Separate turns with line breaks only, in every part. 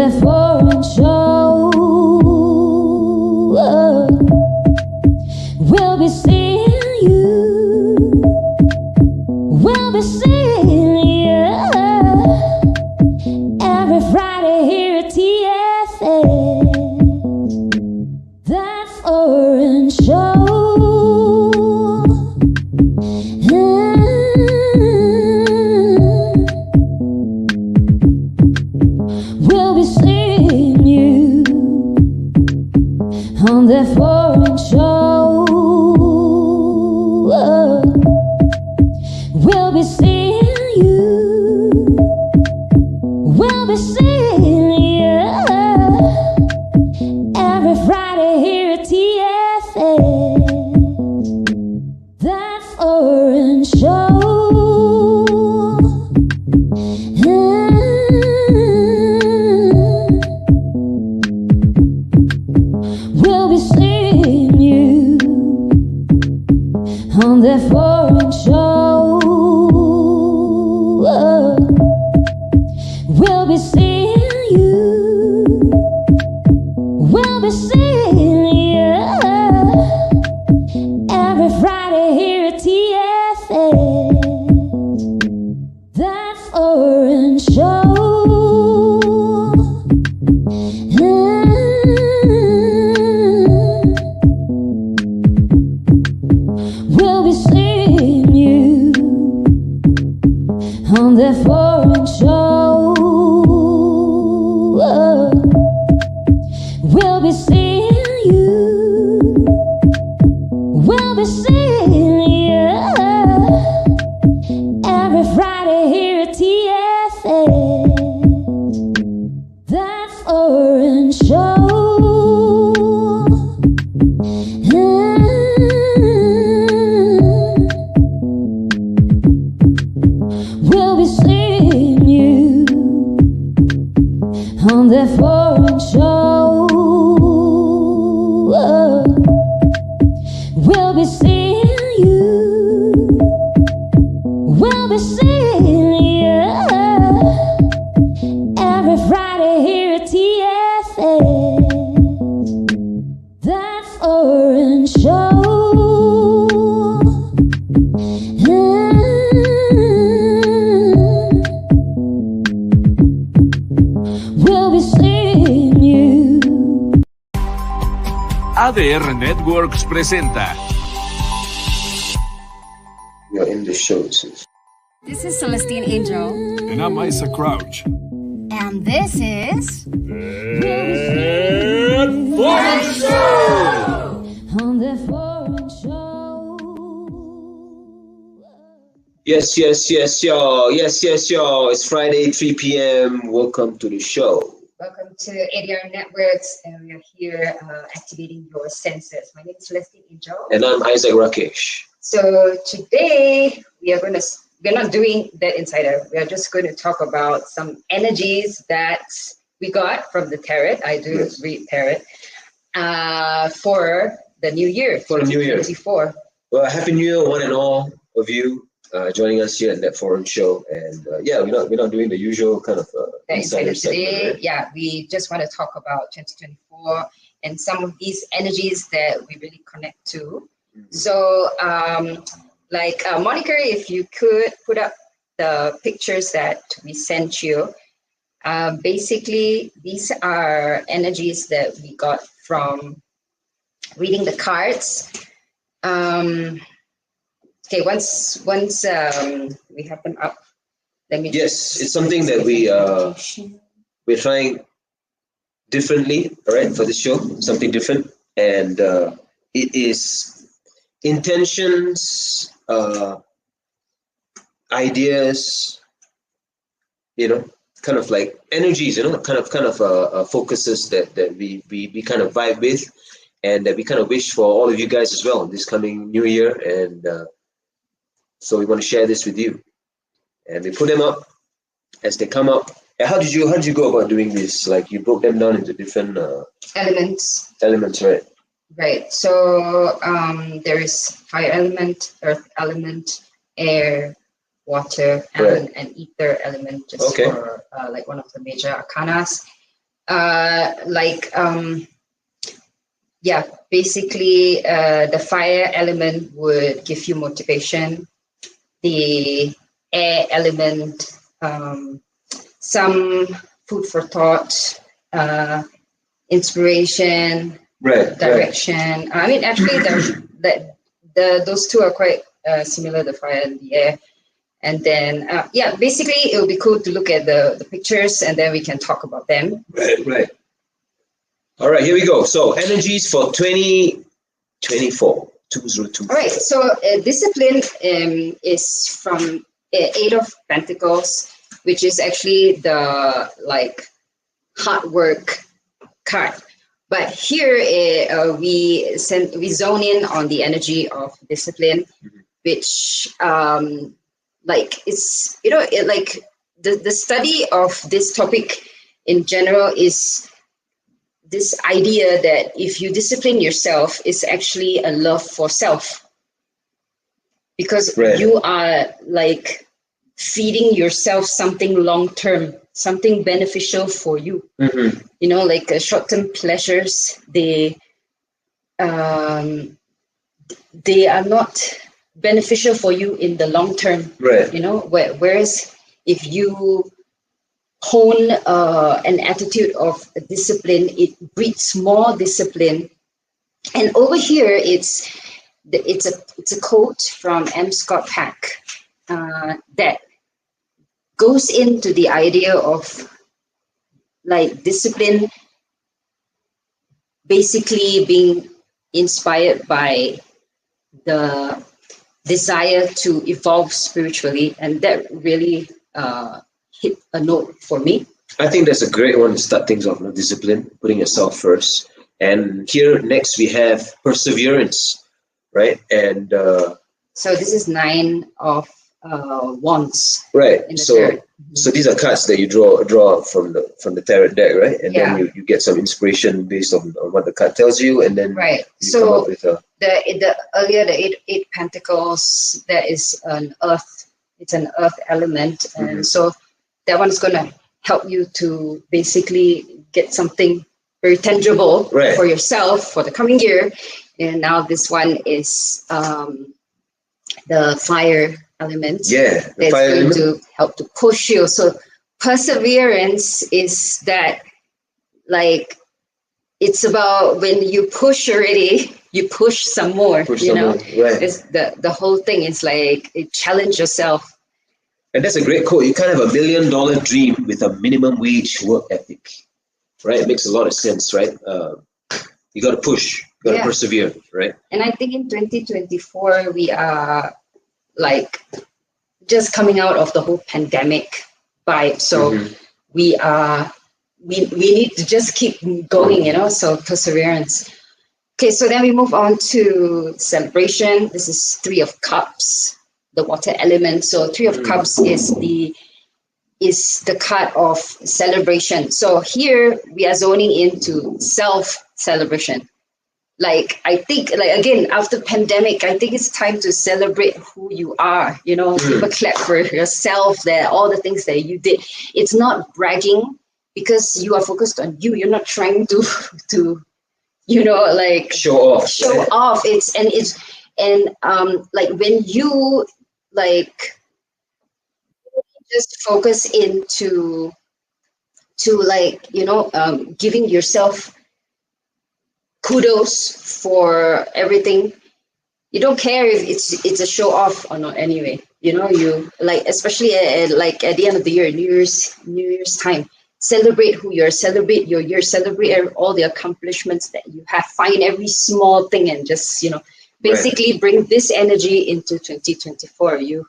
ThatForeignShow. We'll be seeing you. We'll be seeing you every Friday here at TFS. ThatForeignShow. We'll be seeing you on ThatForeignShow. We'll be seeing you. We'll be seeing you every Friday here at TFS. ThatForeignShow. We'll be seeing you on ThatForeignShow. We'll be seeing you. We'll be seeing you every Friday here at TFS. ThatForeignShow. We'll be seeing you on ThatForeignShow. We'll be seeing you. We'll be seeing you every Friday here at TFS. ThatForeignShow. We'll be seeing you on ThatForeignShow. We'll be seeing you. We'll be seeing you every Friday here at TFS. ThatForeignShow. We'll be seeing you.
ADR Networks presenta.
You're in the show, sis.
This is Celestine Angel.
And I'm Isaac Crouch.
And this is...
On ThatForeignShow.
Yes, y'all. Yes, y'all. It's Friday, 3 p.m. Welcome to the show.
Welcome to ADR Networks, and we are here activating your senses. My name is Celestine Angel.
And I'm Isaac Rakesh.
So today we're not doing That Insider. We are just going to talk about some energies that we got from the tarot. I do read tarot for the new year.
For the new year.
2024.
Well, Happy New Year, one and all of you joining us here at ThatForeignShow. And we're not doing the usual kind of
Insider today.
segment, right?
Yeah, we just want to talk about 2024 and some of these energies that we really connect to. So, Monica, if you could put up the pictures that we sent you. Basically, these are energies that we got from reading the cards. Okay, once we have them up, let me.
Yes, it's something that we're trying differently, all right, for this show, something different, and it is intentions, ideas, kind of like energies, kind of focuses that we kind of vibe with, and that we kind of wish for all of you guys as well this coming new year, and so we want to share this with you, and we put them up as they come up. How did you go about doing this? Like, you broke them down into different
elements.
Elements, right?
Right. So there is fire element, earth element, air, water, and ether element, just for like one of the major arcanas. Yeah, basically the fire element would give you motivation. The air element, some food for thought, inspiration, direction. I mean, actually, those two are quite similar, the fire and the air. And then, yeah, basically, it would be cool to look at the pictures, and then we can talk about them.
Right. All right, here we go. So, energies for 2024. 2024.
All right, so discipline is from Eight of Pentacles, which is actually the hard work card. But here we zone in on the energy of discipline, which it's the study of this topic in general is this idea that if you discipline yourself, it's actually a love for self, because you are feeding yourself something long term, something beneficial for you. You know, short-term pleasures, they are not beneficial for you in the long term. You know, whereas if you hone an attitude of discipline, it breeds more discipline. And over here, it's a quote from M. Scott Peck that goes into the idea of discipline basically being inspired by the desire to evolve spiritually, and that really hit a note for me.
I think that's a great one to start things off, discipline, putting yourself first. And here next we have perseverance, right? And
so this is 9 of Wands.
Right. So these are cards that you draw from the tarot deck, right? And then you get some inspiration based on what the card tells you, and then you come up with
the eight pentacles, that is an earth. It's an earth element, and so that one's gonna help you to basically get something very tangible for yourself for the coming year. And now this one is the fire element.
Yeah,
that's going to help to push you. So perseverance is that, it's about when you push already, you push some more. It's the whole thing is challenge yourself.
And that's a great quote. You can't have $1 million dream with a minimum wage work ethic, right? It makes a lot of sense, right? You got to push, you got to persevere, right?
And I think in 2024 we are just coming out of the whole pandemic vibe, so we need to just keep going, so perseverance. Okay, so then we move on to celebration. This is 3 of Cups, the water element. So 3 of Cups is the card of celebration. So here we are zoning into self-celebration. I think, again, after pandemic, I think it's time to celebrate who you are, give a clap for yourself, that all the things that you did. It's not bragging, because you are focused on you. You're not trying to
show off.
It's when you just focus into giving yourself kudos for everything. You don't care if it's a show off or not anyway. You especially at the end of the year, New Year's time, celebrate who you are, celebrate your year, celebrate all the accomplishments that you have. Find every small thing and just basically bring this energy into 2024. You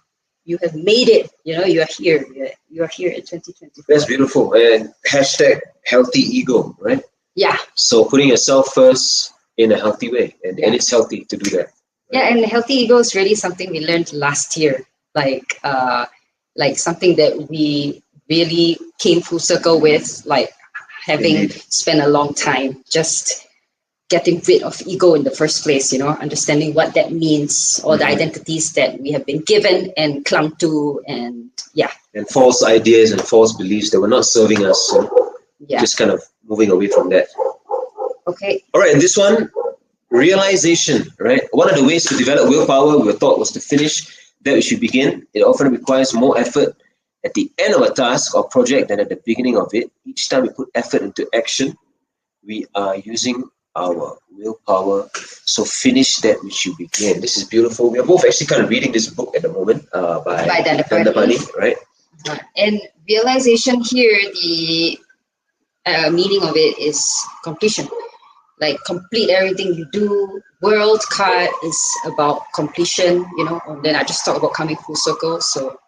have made it. You are here. You are here in 2024.
That's beautiful. And hashtag healthy ego, right?
Yeah.
So putting yourself first in a healthy way, and it's healthy to do that. Right?
Yeah, and healthy ego is really something we learned last year, something that we really came full circle with, having spent a long time just getting rid of ego in the first place, understanding what that means, all the identities that we have been given and clung to, and false
ideas and false beliefs that were not serving us.
Yeah.
just kind of moving away from that.
Okay.
All right, and this one, realization, right? One of the ways to develop willpower, we were taught, was to finish that which you begin. It often requires more effort at the end of a task or project than at the beginning of it. Each time we put effort into action, we are using our willpower. So finish that which you begin. This is beautiful. We are both actually kind of reading this book at the moment by Dandapani, right?
And realization here, the meaning of it is completion. Like complete everything you do. World card is about completion, and then I just talk about coming full circle. So,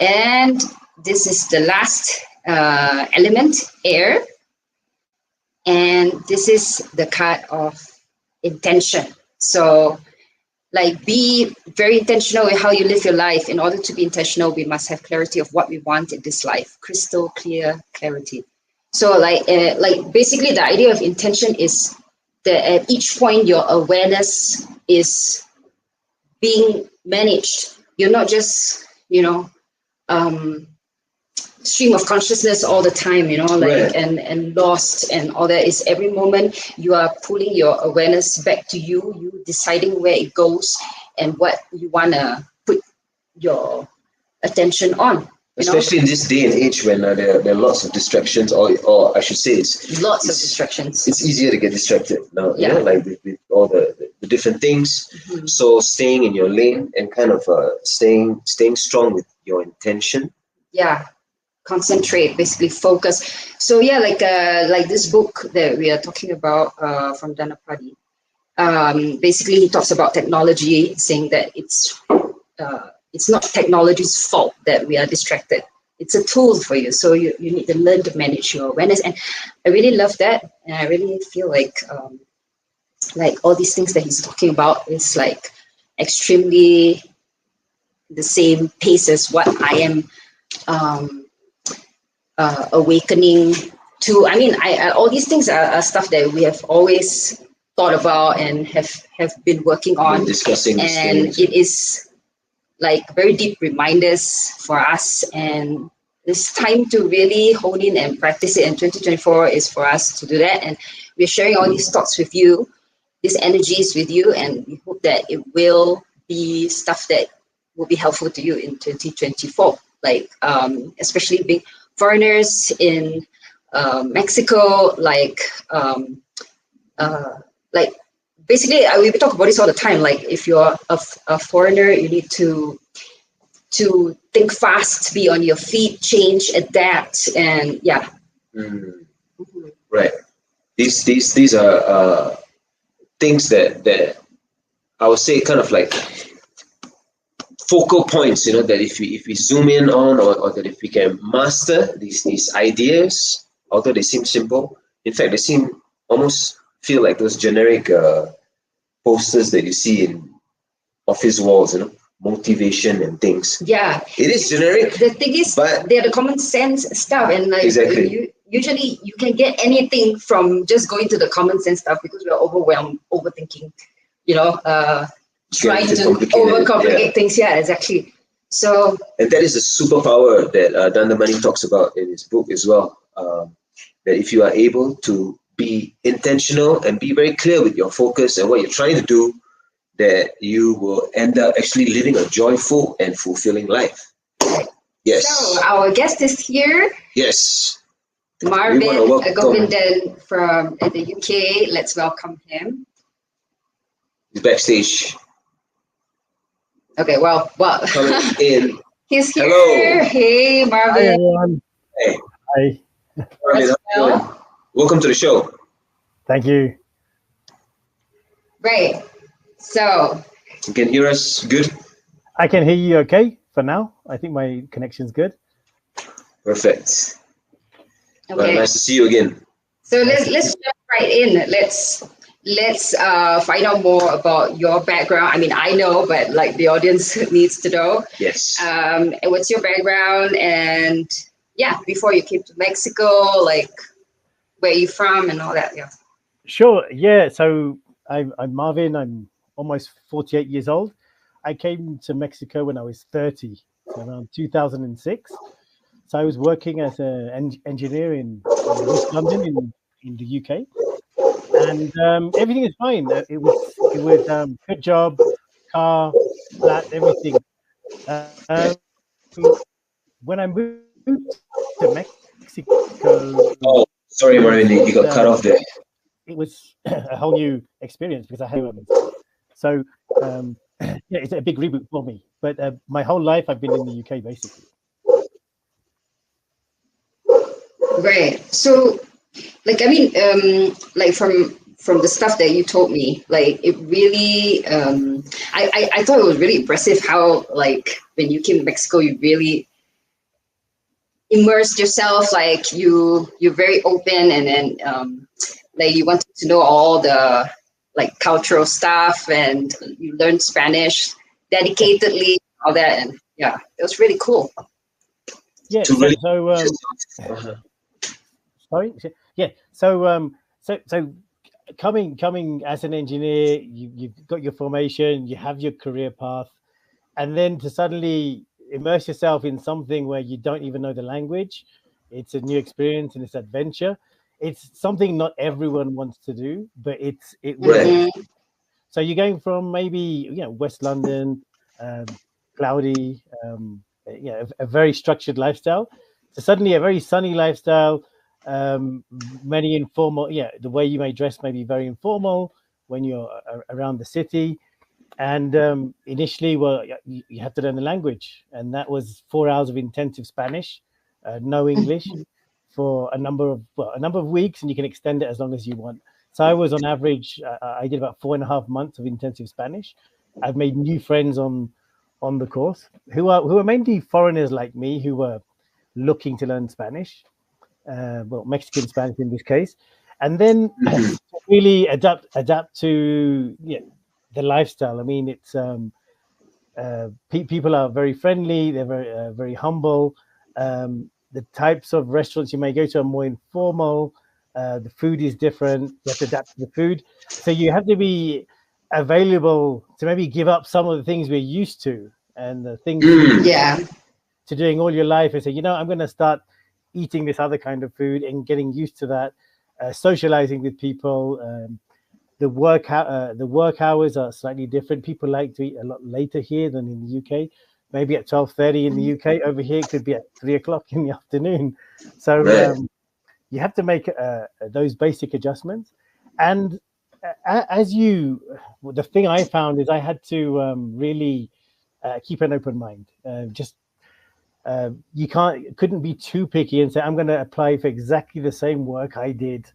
and this is the last element, air. And this is the card of intention. So, like, be very intentional with how you live your life. In order to be intentional, we must have clarity of what we want in this life. Crystal clear clarity. So, like basically, the idea of intention is that at each point, your awareness is being managed. You're not just, stream of consciousness all the time,
Right.
and lost and all that. Is every moment you are pulling your awareness back to you deciding where it goes and what you want to put your attention on.
Especially in this day and age when there are lots of distractions, or I should say,
Lots of distractions.
It's easier to get distracted now,
Yeah.
like with all the different things. So staying in your lane and kind of staying strong with your intention.
Yeah. Concentrate, basically focus. So yeah, like this book that we are talking about from Dandapani. Basically, he talks about technology, saying that it's not technology's fault that we are distracted. It's a tool for you. So you need to learn to manage your awareness. And I really love that. And I really feel like all these things that he's talking about is like extremely the same pace as what I am awakening to. I mean, all these things are stuff that we have always thought about and have been working on,
discussing,
and it is like very deep reminders for us, and it's time to really hone in and practice it. And 2024 is for us to do that, and we're sharing all these thoughts with you, these energies with you, and we hope that it will be stuff that will be helpful to you in 2024, like especially being foreigners in Mexico, like basically, we talk about this all the time. Like, if you're a foreigner, you need to think fast, be on your feet, change, adapt, and yeah.
Right. These are things that I would say kind of like focal points, that if we zoom in on, or that if we can master these ideas, although they seem simple, in fact, they seem almost feel like those generic posters that you see in office walls, motivation and things.
Yeah,
it is generic.
The thing is,
but
they're the common sense stuff, and like
exactly.
Usually you can get anything from just going to the common sense stuff, because we're overwhelmed, overthinking, trying to overcomplicate things. Yeah, exactly. So,
and that is a superpower that Dandapani talks about in his book as well. That if you are able to be intentional and be very clear with your focus and what you're trying to do, that you will end up actually living a joyful and fulfilling life. Yes.
So our guest is here.
Yes.
Marvin Govinden from the UK. Let's welcome him.
He's backstage.
Okay, well.
Coming in.
He's here.
Hello.
Hey, Marvin.
Hi, everyone.
Hey.
Hi.
Marvin, how you doing? Welcome to the show.
Thank you.
Right. So.
You can hear us good?
I can hear you okay for now. I think my connection's good.
Perfect.
Okay.
Well, nice to see you again.
So let's jump right in. Let's find out more about your background. I mean, I know, but like the audience needs to know.
Yes.
And what's your background? And yeah, before you came to Mexico, like where you from and all that. Yeah.
Sure. Yeah. So I'm Marvin. I'm almost 48 years old. I came to Mexico when I was 30, so around 2006. So I was working as an engineer in West London in the UK, and everything is fine. It was good job, car, flat, everything. Um, when I moved to Mexico,
Oh, sorry, Marvin, you got cut off there.
it was a whole new experience because I had so yeah, it's a big reboot for me. But my whole life I've been in the UK basically.
Right. So, like, I mean, like from the stuff that you told me, like, it really, I thought it was really impressive how, like, when you came to Mexico, you really immersed yourself, like you're very open, and then like you wanted to know all the like cultural stuff, and you learned Spanish dedicatedly, all that, and yeah, it was really cool.
Yeah.
To really-
Sorry. Yeah. So coming as an engineer, you've got your formation, you have your career path, and then to suddenly immerse yourself in something where you don't even know the language, it's a new experience and it's adventure. It's something not everyone wants to do, but it
Right.
So you're going from maybe West London, cloudy, a very structured lifestyle, to suddenly a very sunny lifestyle. Many informal, the way you may dress may be very informal when you're around the city. And initially, well, you have to learn the language, and that was 4 hours of intensive Spanish, no English, for a number of weeks, and you can extend it as long as you want. So I was on average, I did about 4.5 months of intensive Spanish. I've made new friends on the course who are mainly foreigners like me who were looking to learn Spanish, Mexican Spanish in this case, and then really adapt to the lifestyle. I mean, it's people are very friendly. They're very humble. The types of restaurants you may go to are more informal. The food is different. You have to adapt to the food. So you have to be available to maybe give up some of the things we're used to and the things to doing all your life and say, I'm going to start eating this other kind of food and getting used to that, socializing with people. The work hours are slightly different. People like to eat a lot later here than in the UK. Maybe at 12:30 in the UK. Over here, it could be at 3 o'clock in the afternoon. So you have to make those basic adjustments. And the thing I found is I had to really keep an open mind. You couldn't be too picky and say, I'm going to apply for exactly the same work I did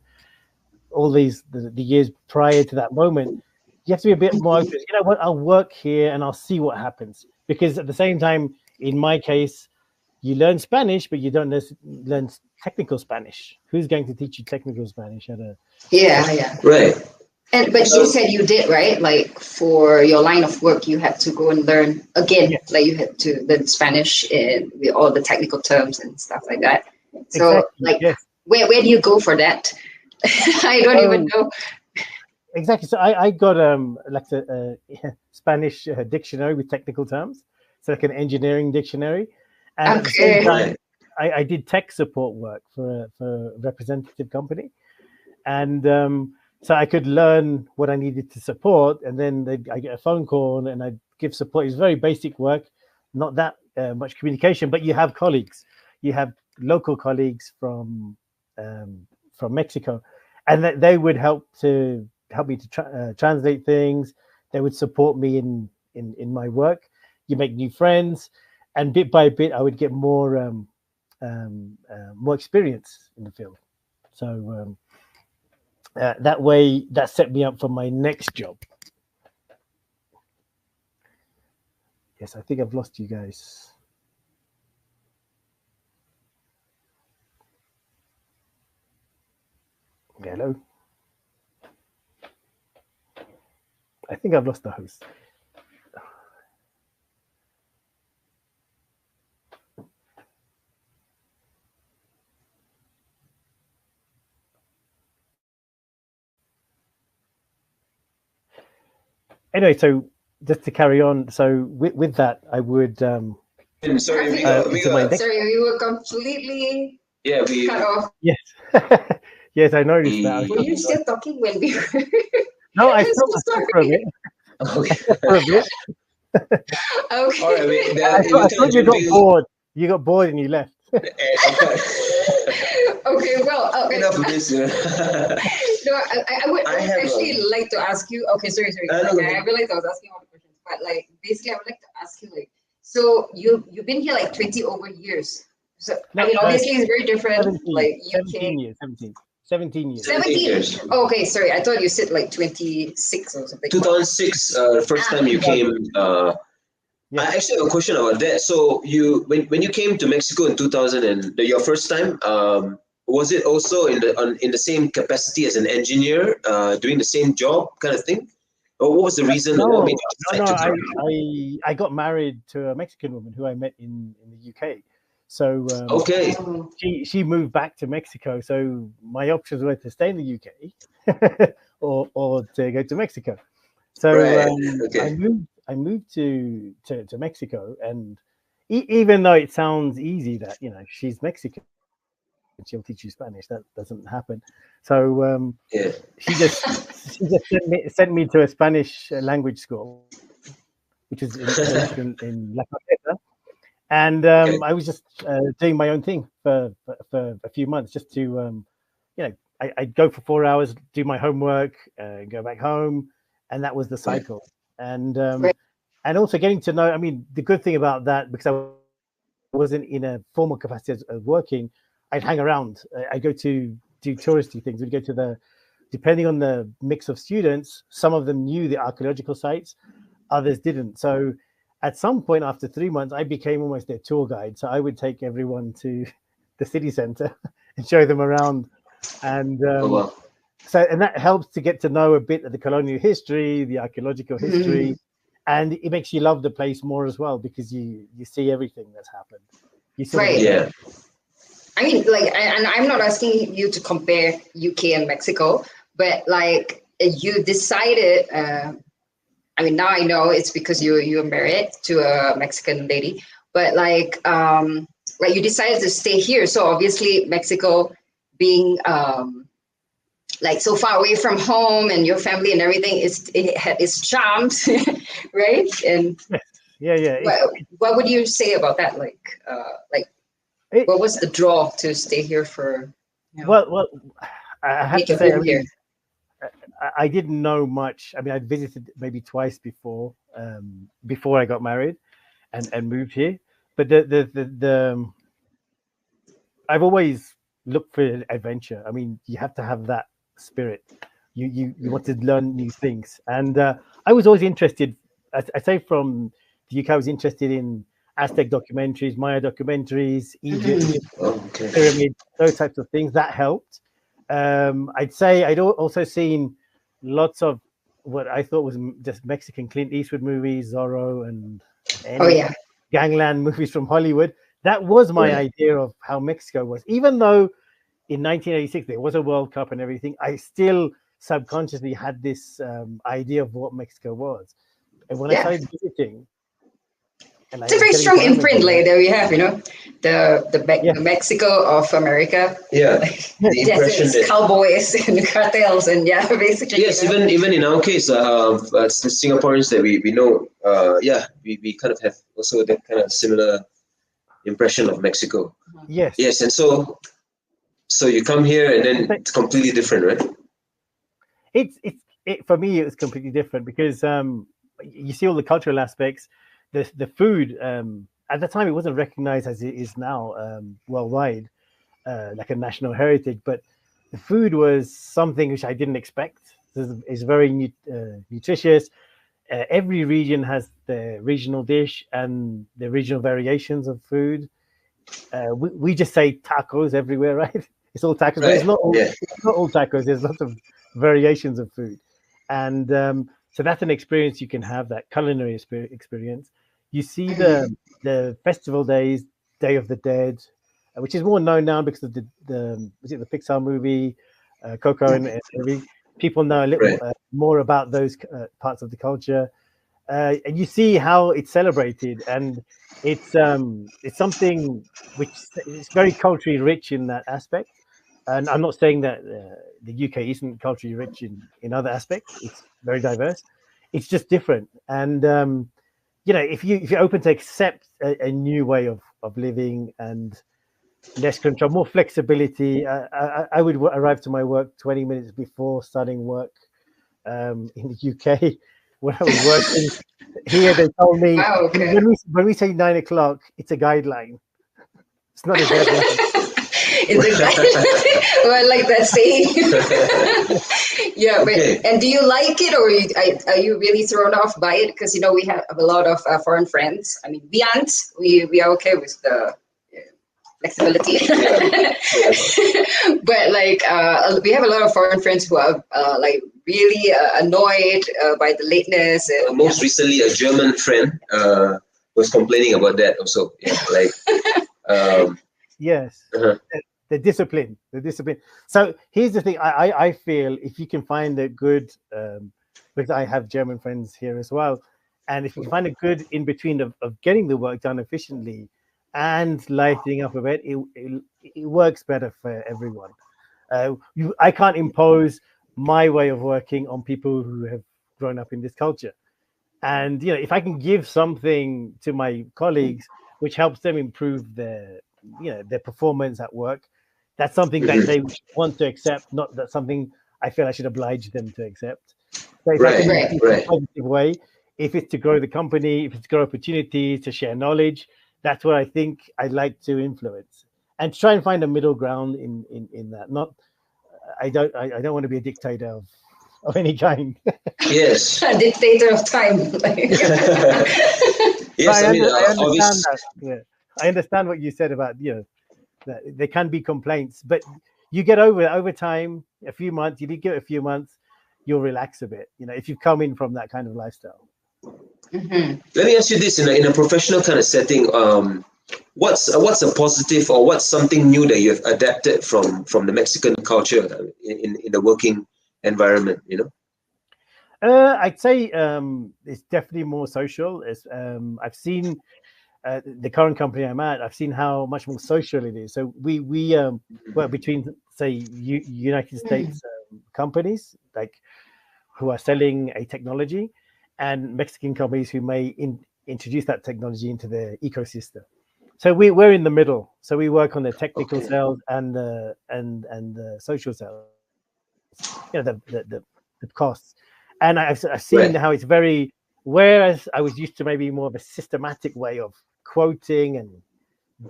all the years prior to that moment. You have to be a bit more open. You know what? I'll work here and I'll see what happens. Because at the same time, in my case, you learn Spanish, but you don't learn technical Spanish. Who's going to teach you technical Spanish at a?
Yeah.
Right.
But you said you did, right? Like for your line of work, you had to go and learn again. Yes. Like you had to learn Spanish and with all the technical terms and stuff like that. So, where do you go for that? I don't even know.
Exactly. So I got like a Spanish dictionary with technical terms. So like an engineering dictionary. And at the same time, I did tech support work for a representative company. And so I could learn what I needed to support. And then I get a phone call and I'd give support. It's very basic work, not that much communication, but you have colleagues. You have local colleagues from Mexico. And they would help me to translate things. They would support me in my work. You make new friends, and bit by bit, I would get more experience in the field. So that way, that set me up for my next job. Yes, I think I've lost you guys. Hello. I think I've lost the host. Anyway, so just to carry on, so with that, I would
Sorry,
Sorry, we were completely cut off.
Yes. Yes, I noticed that.
Were you still talking when we were?
No, I
I'm so
stopped for a bit.
Okay.
For a bit.
Okay.
All right, wait,
I thought you got bored. You got bored and you left.
Okay, well, okay.
Enough of this.
No, I would actually like to ask you. Okay, sorry.
No.
I realized I was asking all the questions, but like basically, I would like to ask you like, so you've been here like 20 over years. So I mean, obviously, it's very different.
17,
like UK.
17 years. 17 years.
17
years.
Oh, okay, sorry. I thought you said like 26 or something.
2006, the first time you came. I actually have a question about that. So when you came to Mexico in 2000 and your first time, was it also in the same capacity as an engineer, doing the same job kind of thing? Or what was the reason?
No, I got married to a Mexican woman who I met in the UK. So
okay,
she moved back to Mexico. So my options were to stay in the UK or to go to Mexico. So I moved to Mexico, and even though it sounds easy that she's Mexican, she'll teach you Spanish. That doesn't happen. So she just sent me to a Spanish language school, which is in La Carreta. And I was just doing my own thing for a few months, just to I'd go for 4 hours, do my homework, go back home, and that was the cycle. And also getting to know. I mean, the good thing about that, because I wasn't in a formal capacity of working, I'd hang around. I go to do touristy things. We'd go to depending on the mix of students, some of them knew the archaeological sites, others didn't. So at some point after 3 months, I became almost their tour guide. So I would take everyone to the city center and show them around. And and that helps to get to know a bit of the colonial history, the archaeological history, and it makes you love the place more as well, because you see everything that's happened.
Right. I mean, and I'm not asking you to compare UK and Mexico, but like you decided. I mean, now I know it's because you're married to a Mexican lady, but like you decided to stay here. So obviously Mexico being like so far away from home and your family and everything, it's charmed, right? And what would you say about that? What was the draw to stay here for?
Well, I have to say, I didn't know much. I mean, I'd visited maybe twice before I got married and moved here. But I've always looked for adventure. I mean, you have to have that spirit. You want to learn new things. And I was always interested. I say from the UK, I was interested in Aztec documentaries, Maya documentaries, Egypt, pyramids, those types of things. That helped. I'd say I'd also seen lots of what I thought was just Mexican Clint Eastwood movies, Zorro and gangland movies from Hollywood. That was my idea of how Mexico was. Even though in 1986 there was a World Cup and everything, I still subconsciously had this idea of what Mexico was. And when I started visiting,
it's a very strong imprint. Like there we have, the Mexico of America.
Yeah, the impression
that cowboys and cartels and basically.
Yes, even in our case, the Singaporeans that we know, we kind of have also that kind of similar impression of Mexico.
Yes.
Yes, and so you come here and then it's completely different, right?
It for me it was completely different because you see all the cultural aspects. The food at the time it wasn't recognized as it is now worldwide, like a national heritage. But the food was something which I didn't expect. It's very nutritious. Every region has the regional dish and the regional variations of food. We just say tacos everywhere, right? It's all tacos, but it's not all tacos. There's lots of variations of food, and so that's an experience you can have. That culinary experience. You see the festival days, Day of the Dead, which is more known now because of the Pixar movie, Coco and everything. People know a little more about those parts of the culture. and you see how it's celebrated, and it's something which is very culturally rich in that aspect. And I'm not saying that the UK isn't culturally rich in other aspects. It's very diverse. It's just different. And if you're open to accept a new way of living and less control, more flexibility, I would arrive to my work 20 minutes before starting work. In the UK, when I was working here, they told me when we say 9 o'clock, it's a guideline. It's not a deadline.
Well, I like that saying. Yeah, but and do you like it, or are you really thrown off by it? Because we have a lot of foreign friends. I mean, we aren't. We are okay with the flexibility. But we have a lot of foreign friends who are really annoyed by the lateness.
Most recently, a German friend was complaining about that also. Yeah,
yes. The discipline. So here's the thing. I feel if you can find a good, because I have German friends here as well, and if you find a good in between of getting the work done efficiently and lighting up a bit, it works better for everyone. I can't impose my way of working on people who have grown up in this culture. And if I can give something to my colleagues which helps them improve their performance at work, that's something that they want to accept, not that something I feel I should oblige them to accept. So if I can in a positive way, if it's to grow the company, if it's to grow opportunities, to share knowledge, that's what I think I'd like to influence, and to try and find a middle ground in that. Not, I don't want to be a dictator of any kind.
Yes.
A dictator of time.
Yes, I understand that. Yeah, I understand what you said about that there can be complaints, but you get over time. A few months, you give it a few months, you'll relax a bit. If you come in from that kind of lifestyle.
Mm-hmm.
Let me ask you this: in a professional kind of setting, what's a positive or what's something new that you've adapted from the Mexican culture in the working environment?
I'd say it's definitely more social. I've seen the current company I'm at. I've seen how much more social it is. So we work between, say, United States companies who are selling a technology, and Mexican companies who may introduce that technology into their ecosystem. So we're in the middle. So we work on the technical sales and the social sales. The costs. And I've seen how it's very, whereas I was used to maybe more of a systematic way of quoting and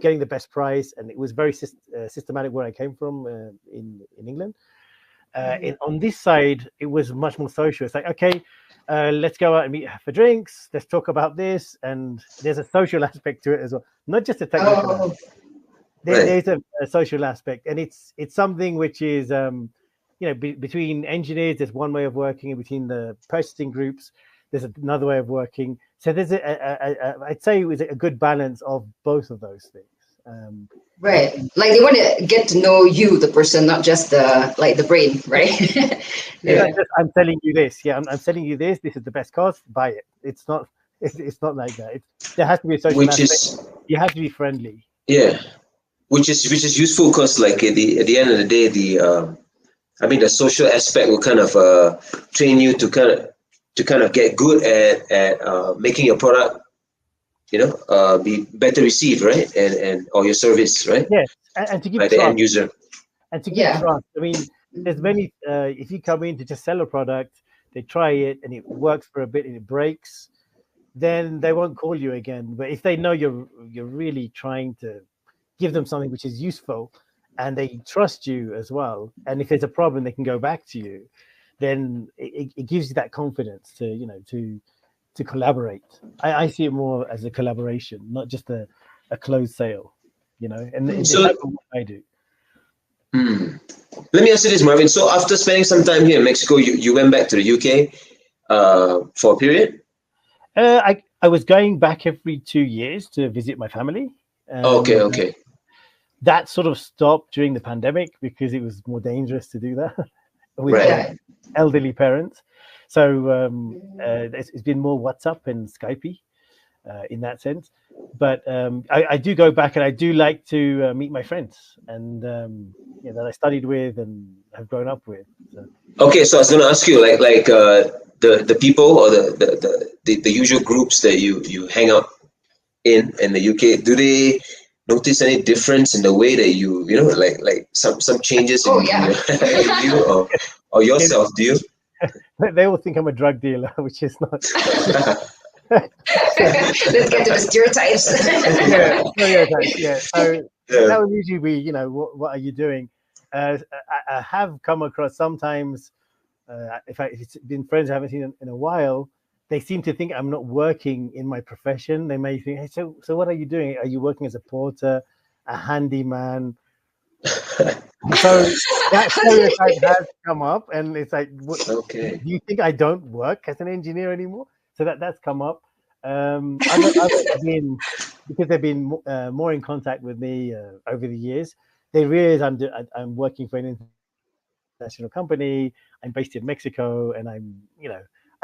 getting the best price, and it was very systematic where I came from in England. On this side, it was much more social. It's like, okay, let's go out and meet for drinks. Let's talk about this, and there's a social aspect to it as well, not just a technical. There's a social aspect, and it's something which is between engineers, there's one way of working, and between the purchasing groups, there's another way of working. So there's I'd say it was a good balance of both of those things.
Right, like they want to get to know you, the person, not just the brain, right?
I'm telling you this. Yeah, I'm selling you this. This is the best cost. Buy it. It's not like that. There has to be a social aspect. You have to be friendly.
Yeah, which is useful because at the end of the day, the social aspect will kind of train you to kind of get good at making your product, be better received, right? And or your service, right?
Yes, and to give
by the end user.
And to give trust. I mean, there's many. If you come in to just sell a product, they try it and it works for a bit and it breaks, then they won't call you again. But if they know you're really trying to give them something which is useful, and they trust you as well, and if there's a problem, they can go back to you, then it gives you that confidence to collaborate. I see it more as a collaboration, not just a closed sale, and so that's what I do.
Let me ask you this, Marvin. So after spending some time here in Mexico, you went back to the UK for a period?
I was going back every 2 years to visit my family. That sort of stopped during the pandemic because it was more dangerous to do that. with
Right.
elderly parents. So it's been more WhatsApp and Skype in that sense. But I do go back, and I do like to meet my friends and that I studied with and have grown up with. So.
Okay, so I was going to ask you, like the people or the usual groups that you hang out in the UK, do they notice any difference in the way that you know, like some changes
Oh,
in,
yeah.
in you or yourself? Do you?
They all think I'm a drug dealer, which is not.
Let's get to the stereotypes.
Yeah. So
Yeah.
that would usually be, what are you doing? I have come across sometimes, if it's been friends I haven't seen in a while, they seem to think I'm not working in my profession. They may think, hey, so what are you doing? Are you working as a porter, a handyman? So that stereotype has come up, and it's like,
Okay.
do you think I don't work as an engineer anymore? So that's come up. Others have been, because they've been more in contact with me over the years. They realize I'm working for an international company. I'm based in Mexico, and I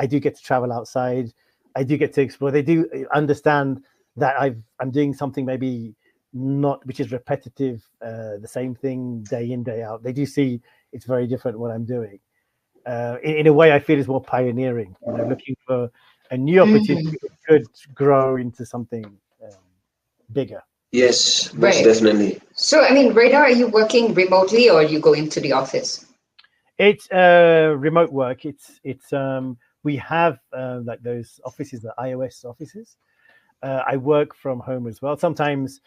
do get to travel outside. I do get to explore. They do understand that I'm doing something maybe not, which is repetitive, the same thing day in, day out. They do see it's very different what I'm doing. In a way, I feel it's more pioneering, looking for a new opportunity that could grow into something bigger.
Yes, most
Right.
definitely.
So, I mean, right now, are you working remotely or you go into the office?
It's remote work. It's we have like those offices, the iOS offices. I work from home as well. Sometimes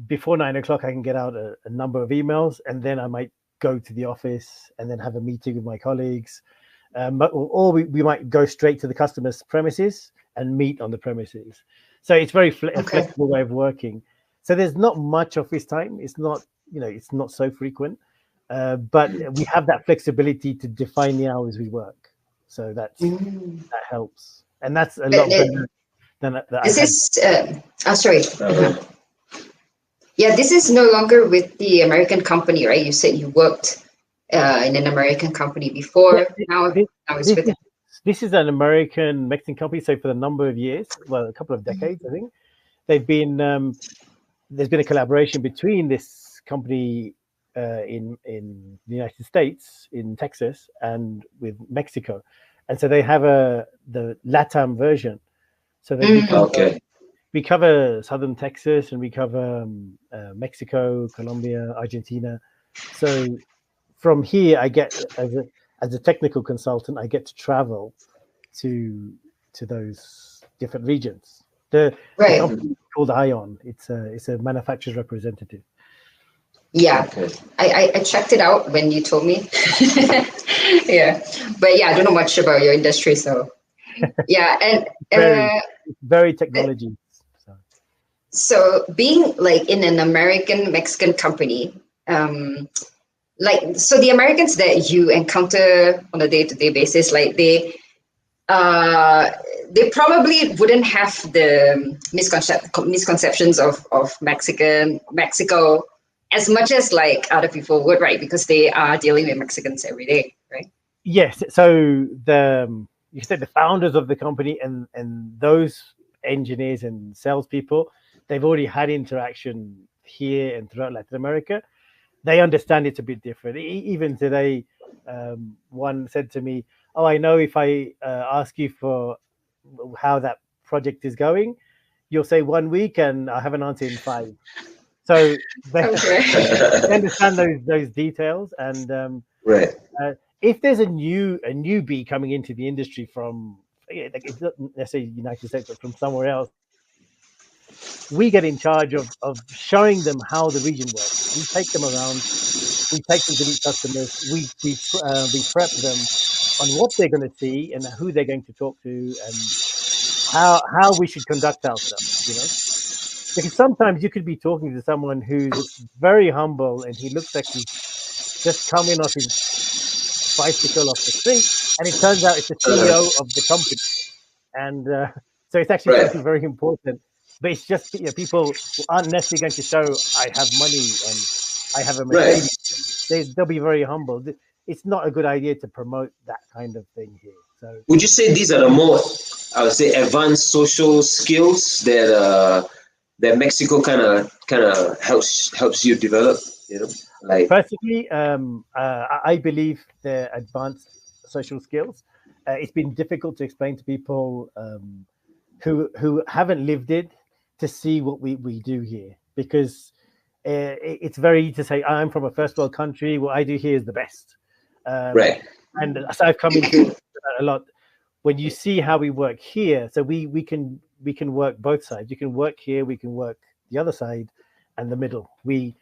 before 9 o'clock, I can get out a number of emails, and then I might go to the office and then have a meeting with my colleagues. Or we might go straight to the customer's premises and meet on the premises. So it's very a flexible way of working. So there's not much office time. It's not, it's not so frequent. But we have that flexibility to define the hours we work. So that helps. And that's a lot better than that.
This is, sorry. Yeah, this is no longer with the American company, right? You said you worked in an American company before. Now it's with.
This is an American Mexican company. So for the number of years, well, a couple of decades, I think, they've been. There's been a collaboration between this company in the United States, in Texas, and with Mexico, and so they have the LATAM version. So we cover southern Texas, and we cover Mexico, Colombia, Argentina. So from here, I get as a technical consultant, I get to travel to those different regions. The company is called Ion. It's a manufacturer's representative.
Yeah, I checked it out when you told me. Yeah, but yeah, I don't know much about your industry, so yeah, and
very technology.
So being like in an American Mexican company, so the Americans that you encounter on a day-to-day basis, like they probably wouldn't have the misconceptions of Mexico as much as like other people would, right? Because they are dealing with Mexicans every day, right?
Yes. So you said the founders of the company and those engineers and salespeople, they've already had interaction here and throughout Latin America. They understand it's a bit different. Even today, one said to me, "Oh, I know if I ask you for how that project is going, you'll say 1 week, and I have an answer in 5." So they understand those details, and if there's a newbie coming into the industry from, like, it's not necessarily the United States, but from somewhere else, we get in charge of showing them how the region works. We take them around, we take them to meet customers, we prep them on what they're going to see and who they're going to talk to and how we should conduct ourselves, Because sometimes you could be talking to someone who's very humble and he looks like he's just coming off his bicycle off the street, and it turns out it's the CEO of the company. And so it's actually something very important. But it's just people who aren't necessarily going to show I have money and I have a Mercedes. They'll be very humble. it's not a good idea to promote that kind of thing here. So
would you say these are the more, I would say, advanced social skills that Mexico kind of helps you develop? Like
personally, I believe they're advanced social skills. It's been difficult to explain to people who haven't lived it to see what we do here, because it's very easy to say, I'm from a first world country, what I do here is the best.
right.
And so I've come into it a lot. When you see how we work here, so we can work both sides. You can work here, we can work the other side, and the middle. We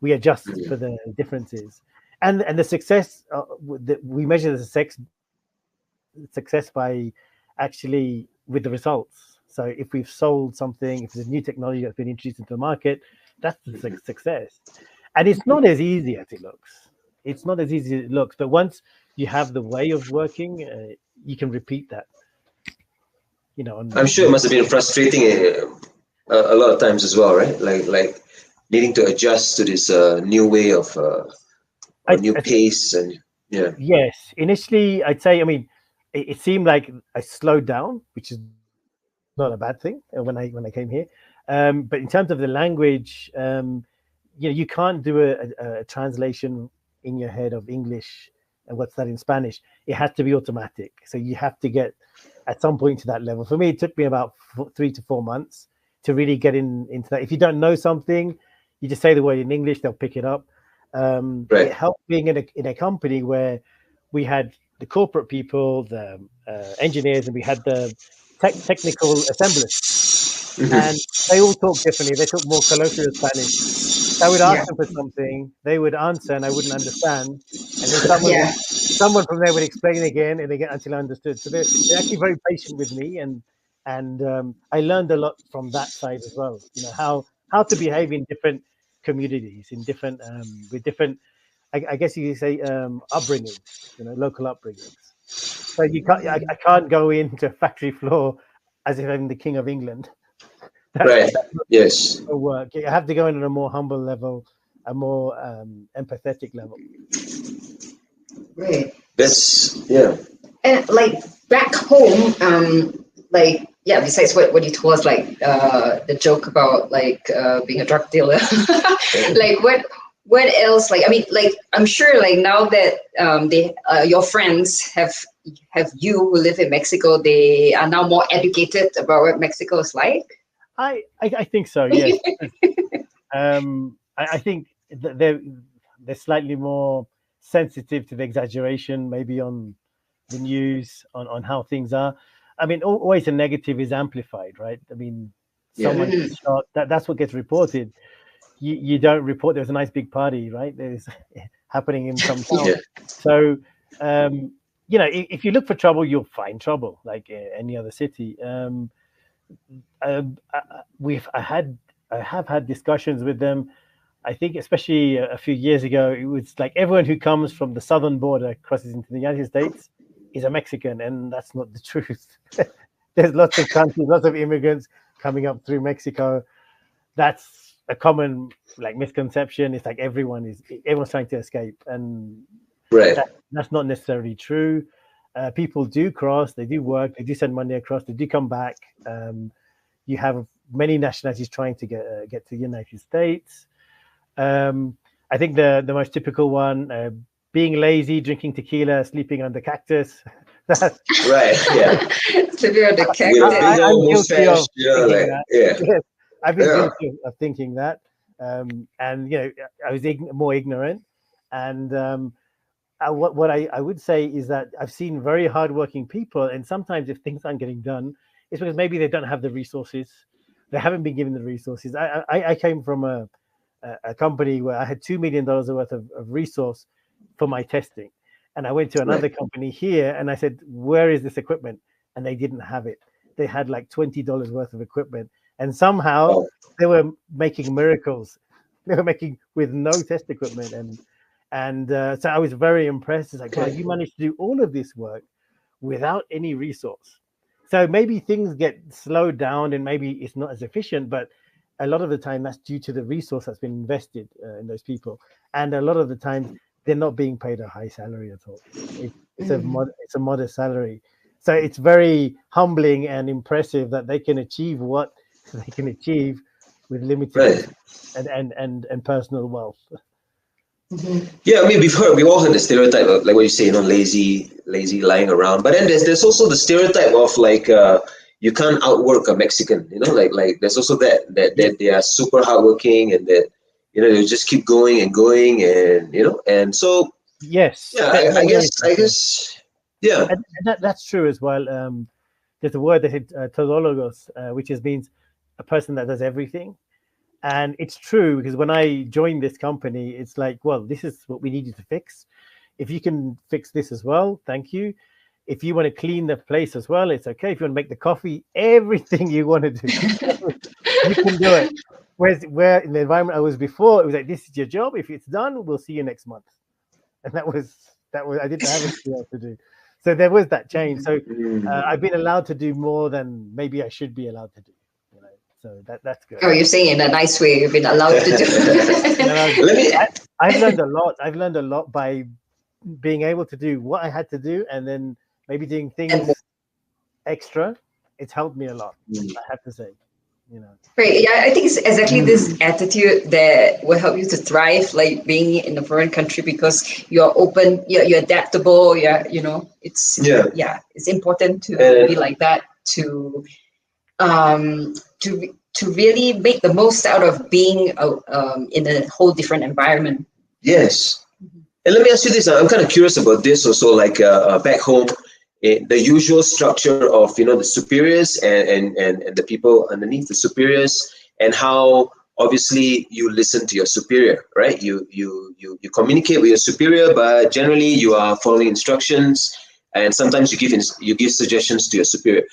adjust for the differences, and the success. We measure the success by actually with the results. So if we've sold something, if there's new technology that's been introduced into the market, that's the success. And it's not as easy as it looks. It's not as easy as it looks. But once you have the way of working, you can repeat that.
I'm sure it must have been frustrating a lot of times as well, right? Like needing to adjust to this new way of new pace, and yeah.
Yes, initially I'd say, I mean, it seemed like I slowed down, which is not a bad thing when I came here. But in terms of the language, you can't do a translation in your head of English and what's that in Spanish. It has to be automatic. So you have to get at some point to that level. For me, it took me about 3 to 4 months to really get into that. If you don't know something, you just say the word in English, they'll pick it up.
Right.
It helped being in a company where we had the corporate people, the engineers, and we had the technical assemblers. And they all talk differently. They talk more colloquial Spanish. I would ask them for something, they would answer, and I wouldn't understand. And then someone from there would explain again and again until I understood. So they're actually very patient with me, and I learned a lot from that side as well. How to behave in different communities, in different with different, I guess you could say, upbringings, local upbringings. So I can't go into a factory floor as if I'm the King of England.
Right. Yes.
Work. You have to go in on a more humble level, a more empathetic level.
Right.
That's
And like back home, besides what you told us, like the joke about like being a drug dealer, like what else? Like, I mean, like I'm sure like now that your friends have you who live in Mexico, they are now more educated about what Mexico is like.
I think so. Yes. I think that they're slightly more sensitive to the exaggeration, maybe on the news, on how things are. I mean, always a negative is amplified, right? I mean, someone gets shot. That's what gets reported. You don't report there's a nice big party, right? There's happening in some town. So, if you look for trouble, you'll find trouble, like any other city. I have had discussions with them. I think especially a few years ago, it was like everyone who comes from the southern border crosses into the United States is a Mexican, and that's not the truth. There's lots of countries, lots of immigrants coming up through Mexico. That's a common misconception. It's like everyone's trying to escape, and that's not necessarily true. People do cross, they do work, they do send money across, they do come back. You have many nationalities trying to get to the United States. I think the most typical one, being lazy, drinking tequila, sleeping under cactus.
Right. Yeah.
Sleeping under cactus.
I'm guilty of thinking that. Yes, I've been guilty of thinking that. And I was more ignorant. And what I would say is that I've seen very hardworking people, and sometimes if things aren't getting done, it's because maybe they don't have the resources. They haven't been given the resources. I came from a company where I had $2 million worth of resource for my testing. And I went to another company here and I said, where is this equipment? And they didn't have it. They had like $20 worth of equipment. And somehow they were making miracles. They were making with no test equipment. And so I was very impressed. It's like, wow, you managed to do all of this work without any resource. So maybe things get slowed down and maybe it's not as efficient, but a lot of the time that's due to the resource that's been invested in those people. And a lot of the time they're not being paid a high salary at all. It's a modest salary. So it's very humbling and impressive that they can achieve what they can achieve with limited and personal wealth.
Yeah, I mean, we've all heard the stereotype of, like what you say, lazy, lying around. But then there's also the stereotype of like you can't outwork a Mexican. Like there's also that they are super hardworking and that they just keep going and going and so.
Yes.
Yeah, I guess. Yeah.
And that's true as well. There's a word that todólogos, which means a person that does everything. And it's true, because when I joined this company, it's like, well, this is what we need you to fix. If you can fix this as well, thank you. If you want to clean the place as well, it's okay. If you want to make the coffee, everything you want to do, you can do it. Whereas where in the environment I was before, it was like, this is your job. If it's done, we'll see you next month. And that was I didn't have anything else to do. So there was that change. So I've been allowed to do more than maybe I should be allowed to do. So that's good.
Oh, you're saying in a nice way, you've been allowed to do.
I've learned a lot. I've learned a lot by being able to do what I had to do, and then maybe doing things extra. It's helped me a lot. I have to say.
Right. Yeah, I think it's exactly this attitude that will help you to thrive, like being in a foreign country, because you're open, you're adaptable. It's important to be like that, to really make the most out of being in a whole different environment.
Yes. And let me ask you this. I'm kind of curious about this also, like back home, the usual structure of the superiors and the people underneath the superiors, and how obviously you listen to your superior, right? You communicate with your superior, but generally you are following instructions, and sometimes you give suggestions to your superior.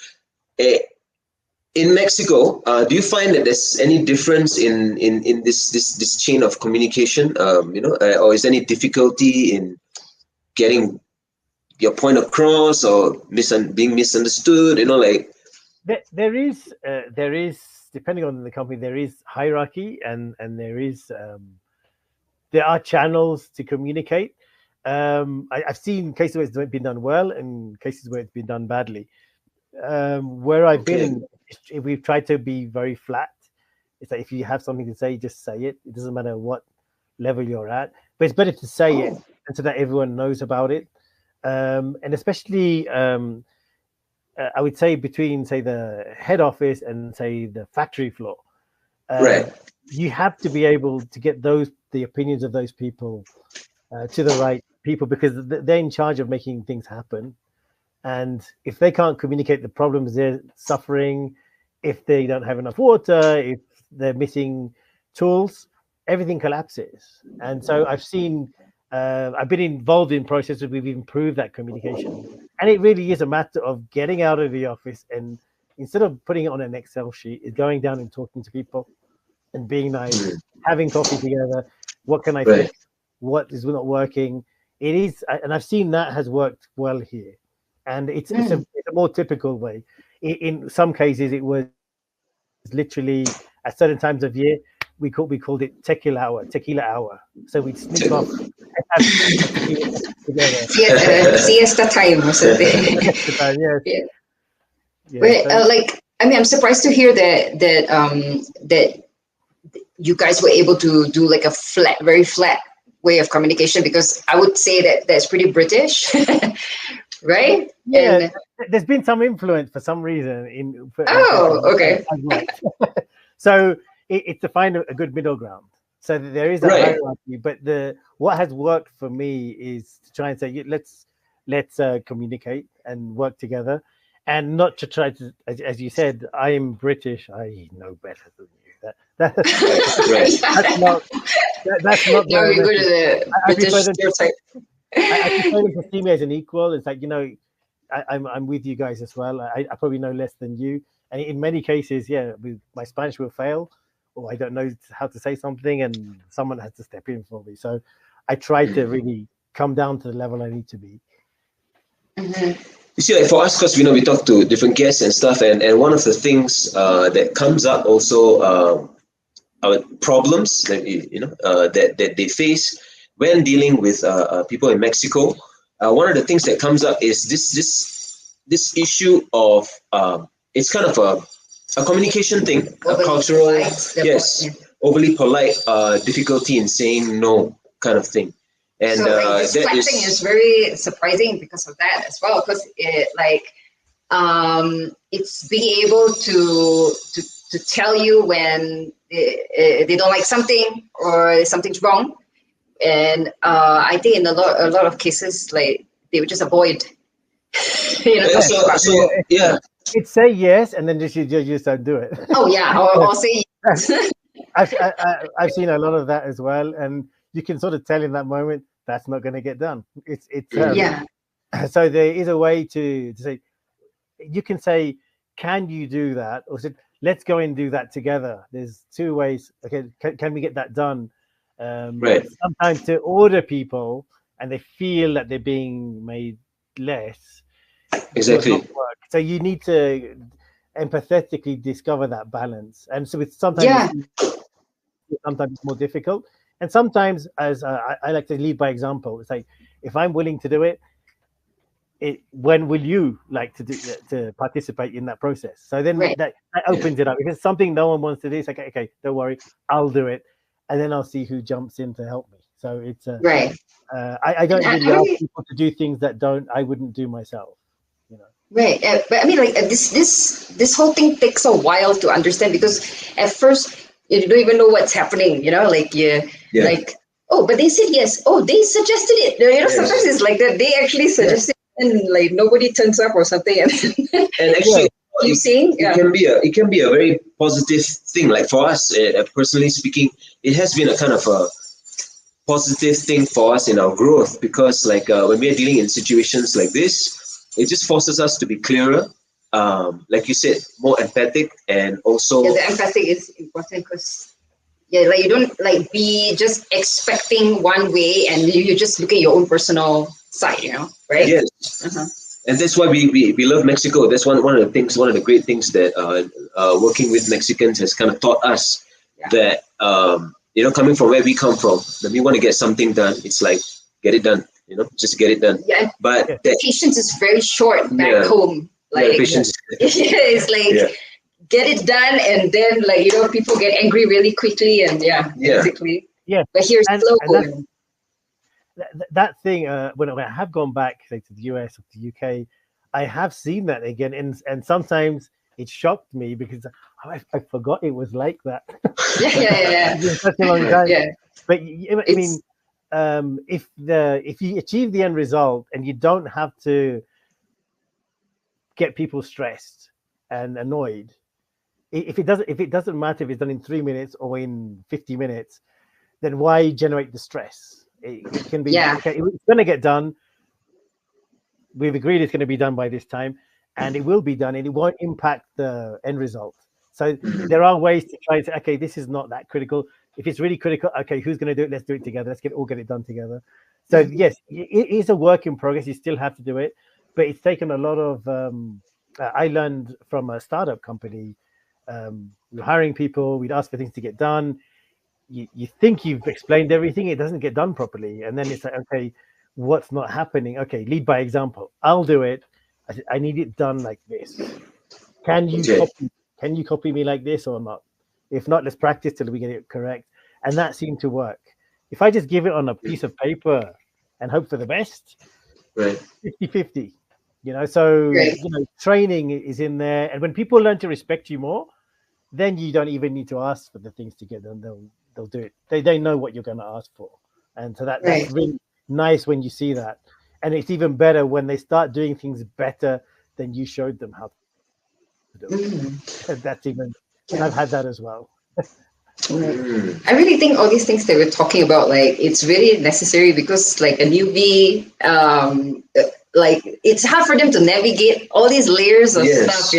In Mexico, do you find that there's any difference in this chain of communication? Or is there any difficulty in getting your point across, or being misunderstood?
There is, depending on the company, there is hierarchy, and there are channels to communicate. I've seen cases where it's been done well and cases where it's been done badly. Where I've been, we've tried to be very flat. It's like, if you have something to say, just say it. It doesn't matter what level you're at, but it's better to say it, and so that everyone knows about it. And especially, I would say between, say, the head office and, say, the factory floor, you have to be able to get the opinions of those people to the right people, because they're in charge of making things happen. And if they can't communicate the problems they're suffering, if they don't have enough water, if they're missing tools, everything collapses. And so I've been involved in processes where we've improved that communication. And it really is a matter of getting out of the office, and instead of putting it on an Excel sheet, is going down and talking to people and being nice, having coffee together. What can I fix? What is not working? It is, and I've seen that has worked well here. And it's a more typical way. In some cases, it was literally at certain times of year, we called it tequila hour. So we'd sneak off and have tequila together.
Siesta time or something. I'm surprised to hear that you guys were able to do like a very flat way of communication, because I would say that that's pretty British. Right?
Yeah, there's been some influence for some reason.
Okay.
So it's to find a good middle ground. So there is a hierarchy, but what has worked for me is to try and say, let's communicate and work together, and not to try to, as you said, I am British, I know better than you. That's not.
No, you go to the British stereotype.
I prefer them to see me as an equal. It's like, I'm with you guys as well. I probably know less than you, and in many cases, my Spanish will fail, or I don't know how to say something, and someone has to step in for me. So I try to really come down to the level I need to be.
You see, like for us, because we talk to different guests and stuff, and one of the things that comes up also are problems that that they face. when dealing with people in Mexico, one of the things that comes up is this issue of it's kind of a communication thing, a cultural, yes, overly polite, difficulty in saying no kind of thing. And
so like, this flexing is very surprising because of that as well, because it it's being able to tell you when they don't like something or something's wrong. And I think in a lot of cases, like, they would just avoid.
Yeah.
It's say yes, and then you just don't do it.
Oh yeah, or say yes.
I've seen a lot of that as well, and you can sort of tell in that moment that's not going to get done. It's
yeah.
So there is a way to say, you can say, can you do that, or say, let's go and do that together. There's two ways. Okay, can we get that done?
Right.
Sometimes to order people and they feel that they're being made less.
Exactly.
So you need to empathetically discover that balance. And so it's sometimes it's more difficult. And sometimes, as I like to lead by example, it's like, if I'm willing to do it, when will you like to participate in that process? So then that opens it up. If it's something no one wants to do, it's like, okay, don't worry, I'll do it, and then I'll see who jumps in to help me. So it's
right.
I don't really ask people to do things that I wouldn't do myself. You know.
Right, but I mean, like, this whole thing takes a while to understand, because at first you don't even know what's happening. You know, like like, oh, but they said yes. Oh, they suggested it. You know, sometimes it's like that. They actually suggested, and like nobody turns up or something. And
actually,
you saying
it can be a very positive thing. Like for us, personally speaking, it has been a kind of a positive thing for us in our growth, because like when we are dealing in situations like this, it just forces us to be clearer, like you said, more empathic, and also
the empathic is important, because like you don't like be just expecting one way and you just look at your own personal side, you know, right?
Yes. And that's why we love Mexico. That's one of the great things that working with Mexicans has kind of taught us, that coming from where we come from, when we want to get something done, it's like, get it done, just get it done.
Yeah.
But
the patience is very short back home. Like,
patience.
It's like, get it done, and then like, people get angry really quickly, and basically.
Yeah.
But here's slow going.
That thing, when I have gone back, say, to the US or the UK, I have seen that again, and sometimes it shocked me, because I forgot it was like that.
Yeah.
It's been such a long time.
Yeah.
But I mean, if you achieve the end result and you don't have to get people stressed and annoyed, if it doesn't matter if it's done in 3 minutes or in 50 minutes, then why generate the stress? It can be okay, it's going to get done. We've agreed it's going to be done by this time, and it will be done, and it won't impact the end result. So there are ways to try and say, okay, this is not that critical. If it's really critical, okay, who's going to do it? Let's do it together. Let's get it done together. So yes, it is a work in progress. You still have to do it, but it's taken a lot of. I learned from a startup company. We're hiring people. We'd ask for things to get done. You think you've explained everything. It doesn't get done properly, and then it's like, okay, what's not happening? Okay, lead by example. I'll do it. I need it done like this. Can you copy me like this or not? If not, let's practice till we get it correct. And that seemed to work. If I just give it on a piece of paper and hope for the best, 50-50, so training is in there. And when people learn to respect you more, then you don't even need to ask for the things to get done. They'll do it. They know what you're going to ask for. And so that's really nice when you see that. And it's even better when they start doing things better than you showed them how to do it. That's even, I've had that as well.
I really think all these things that we're talking about, like, it's really necessary, because like a newbie, like, it's hard for them to navigate all these layers of stuff,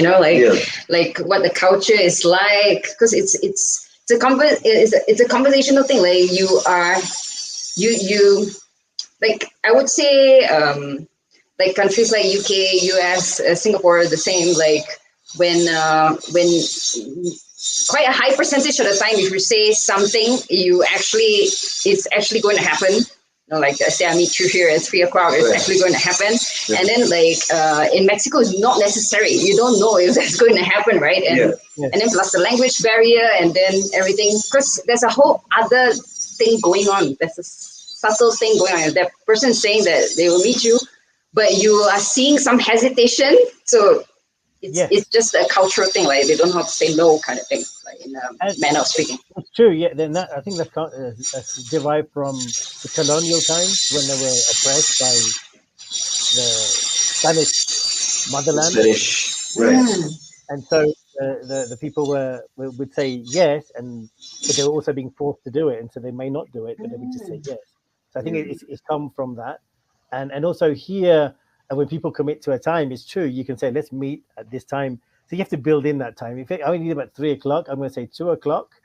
like what the culture is like, because it's a conversational thing. Like you like, I would say like countries like UK, US, Singapore, the same. Like when quite a high percentage of the time, if you say something, it's actually going to happen. like say I meet you here at 3 o'clock, it's actually going to happen. And then like in Mexico, it's not necessary. You don't know if that's going to happen, right? And and then plus the language barrier, and then everything, because there's a whole other thing going on. There's a subtle thing going on. If that person is saying that they will meet you, but you are seeing some hesitation, so it's just a cultural thing. Like they don't know how to say no, kind of thing, like in a manner of speaking.
It's true, yeah. Then that, I think that's derived from the colonial times when they were oppressed by the Spanish motherland.
Spanish, right?
And so the people would say yes, but they were also being forced to do it, and so they may not do it, but they would just say yes. So I think it's come from that, and also here, and when people commit to a time, it's true. You can say let's meet at this time. So you have to build in that time. If I only need about 3 o'clock, I'm going to say 2 o'clock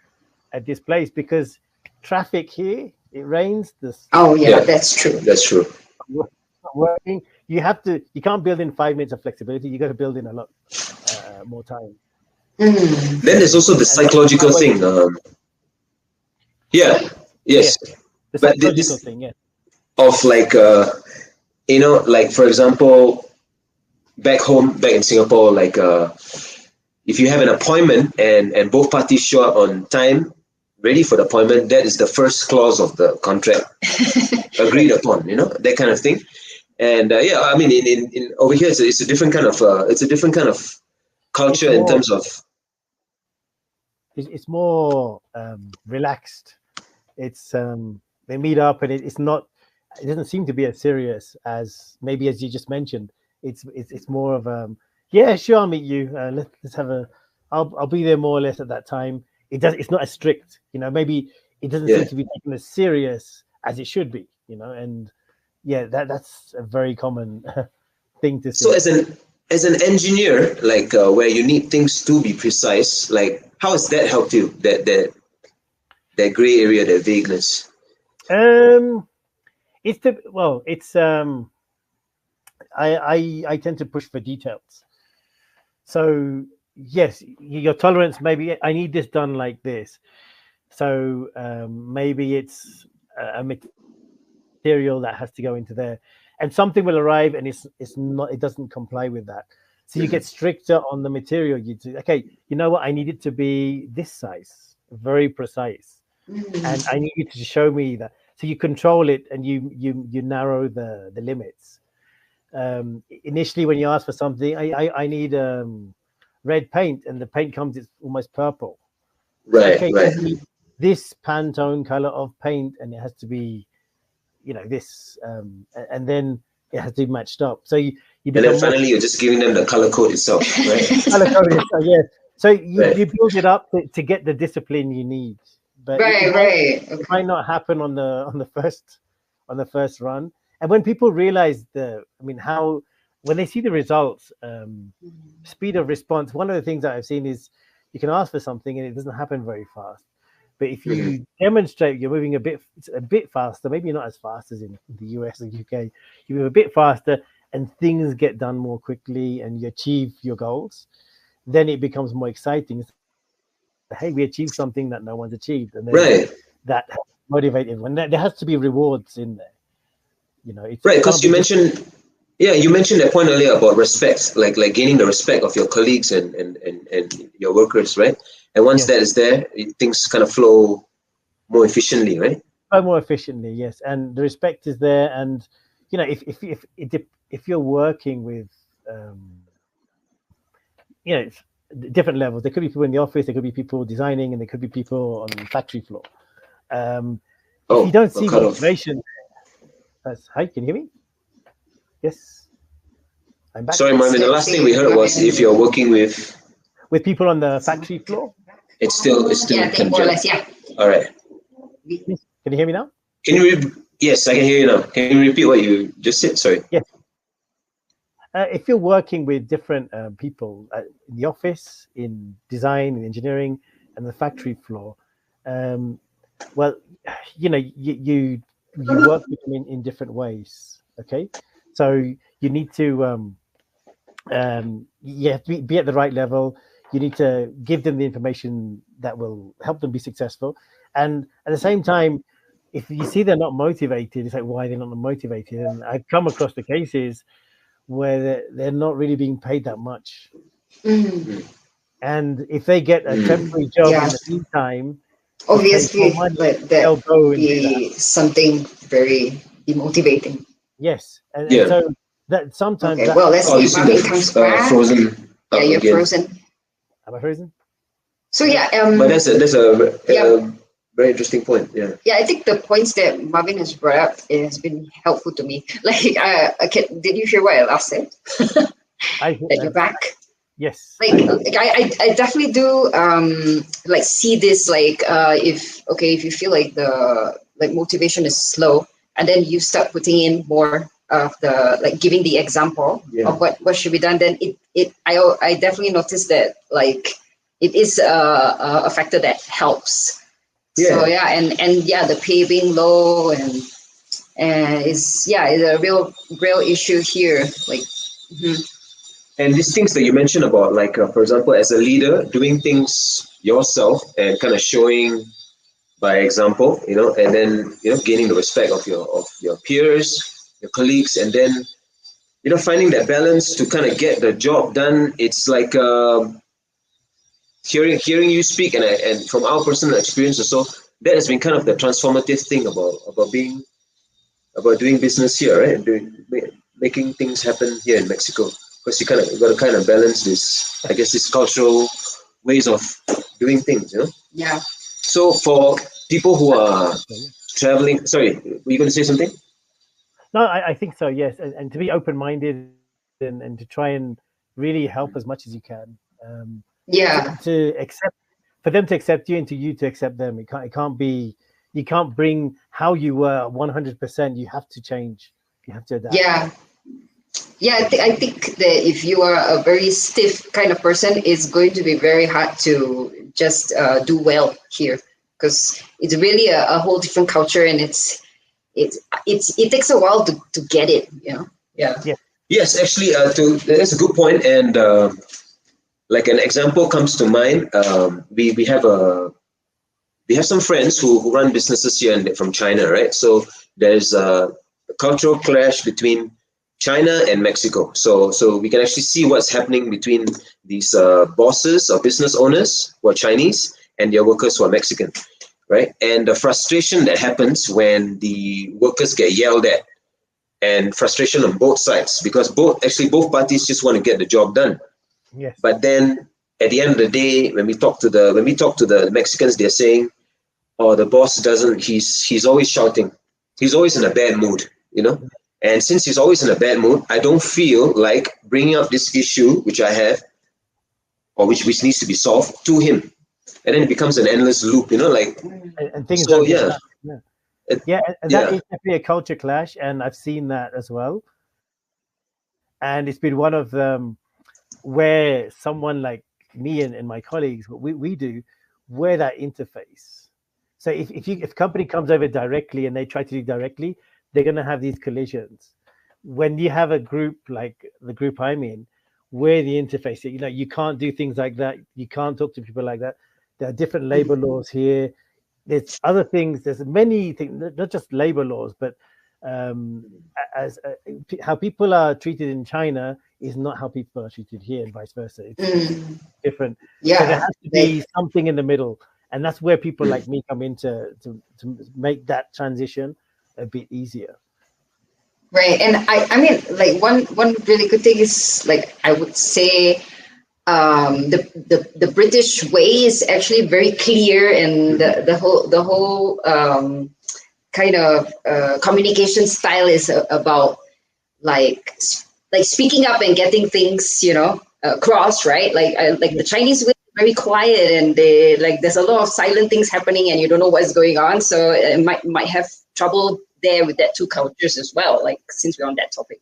at this place because traffic here, it rains.
That's true.
That's true.
Working, you can't build in 5 minutes of flexibility. You got to build in a lot more time.
Then there's also the psychological thing. Yes.
The psychological thing, yeah.
Of like, like for example, back in Singapore, like if you have an appointment and both parties show up on time, ready for the appointment, that is the first clause of the contract agreed upon, that kind of thing. And I mean, in over here, it's a different kind of culture in terms of.
It's more relaxed. It's they meet up, and it doesn't seem to be as serious as maybe as you just mentioned. It's more of sure, I'll meet you. Let's have I'll be there more or less at that time. It's not as strict, maybe it doesn't seem to be taken as serious as it should be, and that's a very common thing to see.
So as an engineer, like where you need things to be precise, like how has that helped you, that gray area, that vagueness?
I tend to push for details. So yes, your tolerance, maybe I need this done like this. So maybe it's a material that has to go into there, and something will arrive and it doesn't comply with that. So you get stricter on the material. You do, okay, you know what? I need it to be this size, very precise, and I need you to show me that. So you control it and you narrow the limits. Initially, when you ask for something, I need red paint, and the paint comes, it's almost purple.
Right,
okay,
right.
This Pantone color of paint, and it has to be, this, and then it has to be matched up. So you
and then finally you're just giving them the color code itself, right?
Color code itself, yeah. So you build it up to get the discipline you need. But it might not happen on the first run. And when people realize when they see the results, speed of response, one of the things that I've seen is you can ask for something and it doesn't happen very fast. But if you demonstrate you're moving a bit faster, maybe not as fast as in the US or UK, you move a bit faster and things get done more quickly and you achieve your goals, then it becomes more exciting. Hey, we achieved something that no one's achieved. And then that motivates everyone. There has to be rewards in there. It's
right, because you mentioned that point earlier about respect, like gaining the respect of your colleagues and your workers, right? And once that is there, things kind of flow more efficiently, right?
More efficiently, yes. And the respect is there. And if you're working with different levels, there could be people in the office, there could be people designing, and there could be people on the factory floor. If you don't see motivation. Hi, can you hear me? Yes, I'm back.
Sorry, Marvin. The last thing we heard was if you're working with
people on the factory floor.
It's still
more or less, yeah.
All right.
Can you hear me now?
Yes, I can hear you now. Can you repeat what you just said? Sorry.
Yes. If you're working with different people in the office, in design, in engineering, and the factory floor, you work with them in different ways. Okay, so you need to you have to be at the right level. You need to give them the information that will help them be successful, and at the same time, if you see they're not motivated, it's like, why they're not motivated? And I've come across the cases where they're not really being paid that much. And if they get a temporary job in the meantime,
obviously,
money,
like
they'll
that
go and do
be
that.
something very demotivating.
Yes, and so that sometimes.
Okay, well, let's see. Marvin comes back.
Frozen.
Yeah, you're
again.
frozen.
Am I frozen?
So yeah,
but that's a very interesting point. Yeah.
Yeah, I think the points that Marvin has brought up has been helpful to me. Like, did you hear what I last said? That you're back.
Yes.
Like I definitely do like see this, like if you feel like the motivation is slow, and then you start putting in more of the, like, giving the example of what should be done, then I definitely noticed that, like, it is a factor that helps. So and the pay being low and is a real issue here, like.
And these things that you mentioned about, like, for example, as a leader, doing things yourself and kind of showing by example, and then, gaining the respect of your peers, your colleagues, and then, finding that balance to kind of get the job done. It's like hearing you speak, and from our personal experience also, that has been kind of the transformative thing about doing business here, right? And making things happen here in Mexico. Because you got to kind of balance this, I guess, this cultural ways of doing things,
Yeah.
So for people who are traveling, sorry, were you going to say something?
No, I think so. Yes, and to be open-minded and to try and really help as much as you can. To accept, for them to accept you and you to accept them. It can't be. You can't bring how you were 100%. You have to change. You have to adapt.
Yeah, I think that if you are a very stiff kind of person, it's going to be very hard to just do well here, because it's really a whole different culture, and it takes a while to get it, Yeah.
Yes, actually, that's a good point, and like an example comes to mind. We have some friends who run businesses here and from China, right? So there's a cultural clash between China and Mexico. So we can actually see what's happening between these bosses or business owners who are Chinese and their workers who are Mexican, right? And the frustration that happens when the workers get yelled at, and frustration on both sides, because both parties just want to get the job done.
Yes.
But then at the end of the day, when we talk to the Mexicans, they're saying, "Oh, the boss doesn't. He's always shouting. He's always in a bad mood, And since he's always in a bad mood, I don't feel like bringing up this issue which I have, or which needs to be solved, to him." And then it becomes an endless loop,
And things.
So
and that is definitely a culture clash, and I've seen that as well. And it's been one of them where someone like me and my colleagues, what we do, we're that interface. So if company comes over directly and they try to do directly, they're going to have these collisions. When you have a group like the group I'm in, we're the interface. You can't do things like that. You can't talk to people like that. There are different labor laws here. There's other things. There's many things, not just labor laws, but how people are treated in China is not how people are treated here, and vice versa. It's different.
Yeah.
So there has to be something in the middle, and that's where people like me come in to make that transition a bit easier.
Right. And I mean, like, one really good thing is, like, I would say the British way is actually very clear, and the whole kind of communication style is about like speaking up and getting things across, right? Like the Chinese way, very quiet, and they, like, there's a lot of silent things happening and you don't know what's going on, so it might have trouble there with that two cultures as well, like, since we're on that topic.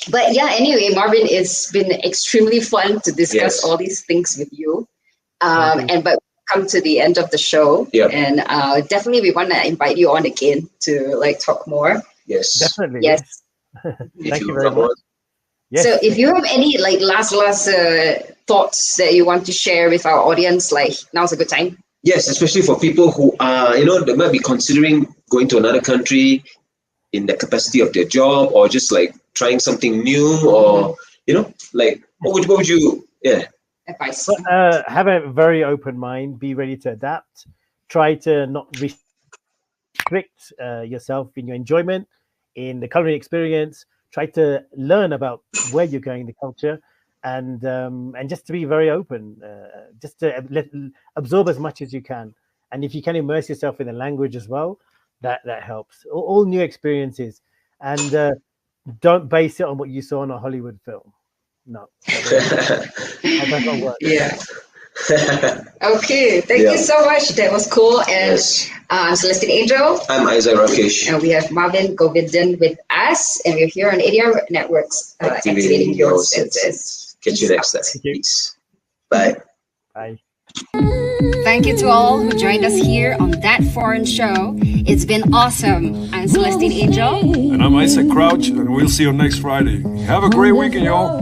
But anyway, Marvin, it's been extremely fun to discuss all these things with you, but we come to the end of the show, and definitely we want to invite you on again to, like, talk more.
Definitely.
Yes.
Thank you very much. Yes.
So if you have any, like, last thoughts that you want to share with our audience, like, now's a good time.
Yes, especially for people who are, they might be considering going to another country in the capacity of their job, or just like trying something new, or like what would you
Advice.
Have a very open mind. Be ready to adapt. Try to not restrict yourself in your enjoyment, in the culinary experience. Try to learn about where you're going, the culture, and just to be very open. Just to absorb as much as you can, and if you can immerse yourself in the language as well, that helps. All new experiences, and don't base it on what you saw in a Hollywood film. No, that doesn't work.
Yeah. Okay, thank you so much. That was cool. And
Yes.
I'm Celestine Angel.
I'm Isaac Rakesh.
And we have Marvin Govinden with us. And we're here on ADR Networks, activating your senses.
Catch you next time.
you.
Peace. Bye.
Bye.
Thank you to all who joined us here on That Foreign Show. It's been awesome. I'm Celestine Angel.
And I'm Isaac Crouch, and we'll see you next Friday. Have a great weekend, y'all.